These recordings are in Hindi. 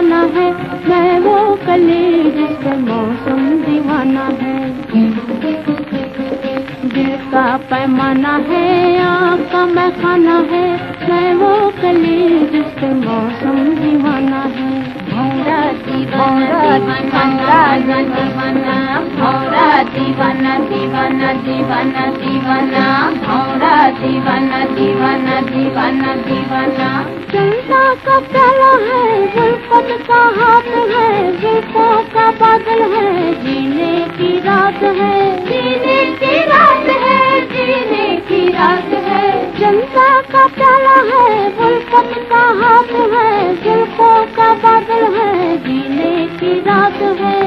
मनाना है, मैं वो कली जिसका मौसम दीवाना है। दिल का पैमाना है, आँख का मैखाना है, मैं वो कली जिसका मौसम दीवाना है। भौरा दीवाना दीवाना दीवाना, भौरा दीवाना दीवाना दीवाना दीवाना, भौरा दीवाना दीवाना दीवाना दीवाना। चंदा का प्याला है, जुल्फत का हाथ है, जुल्फों का बादल है, जीने की रात है, जीने की रात है, जीने की रात है। चंदा का प्याला है, जुल्फत का हाथ है, जुल्फों का बादल है, जीने की रात है।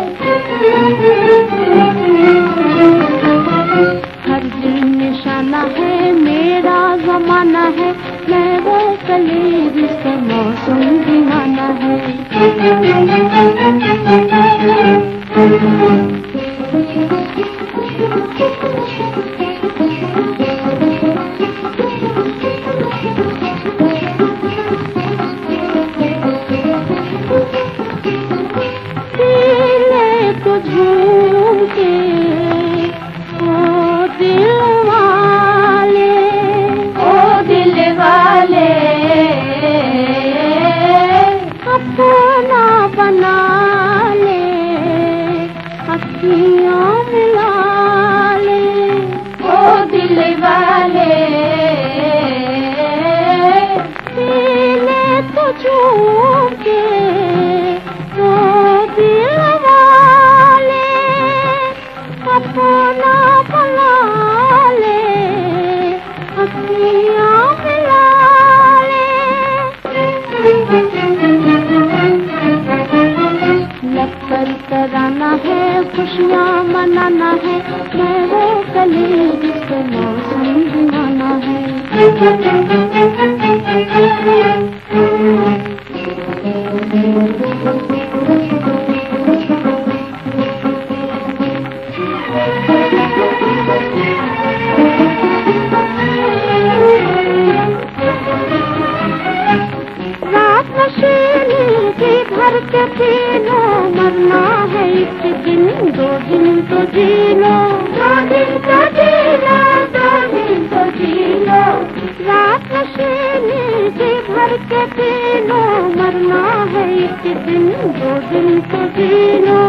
हर दिन निशाना है, मेरा जमाना है, मैं वो कली जिसका मौसम दीवाना है। दिले को झूम के ओ दिल वाले, ओ दिल वाले, अपना बना ले, अखियाँ मिला ले, ओ दिल वाले। दिले तो झूम के ओ दिल वाले, अपना बना ले, अखियाँ मिला ले। लपकर कराना है, खुशियाँ मनाना है, मैं वो कली जिसका मौसम दीवाना है। रात नशीली की भर के पी लो, मरना है एक दिन, 2 दिन तो जी लो, 2 दिन तो जी लो, 2 दिन तो जी लो। रात नशीली की भर के पी लो, मरना है एक दिन, 2 दिन तो जी लो।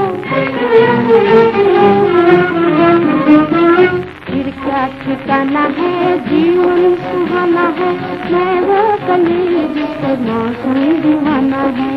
फिर क्या ठिकाना है, जीवन सुहाना है, मैं वो कली जिसका मौसम दीवाना है।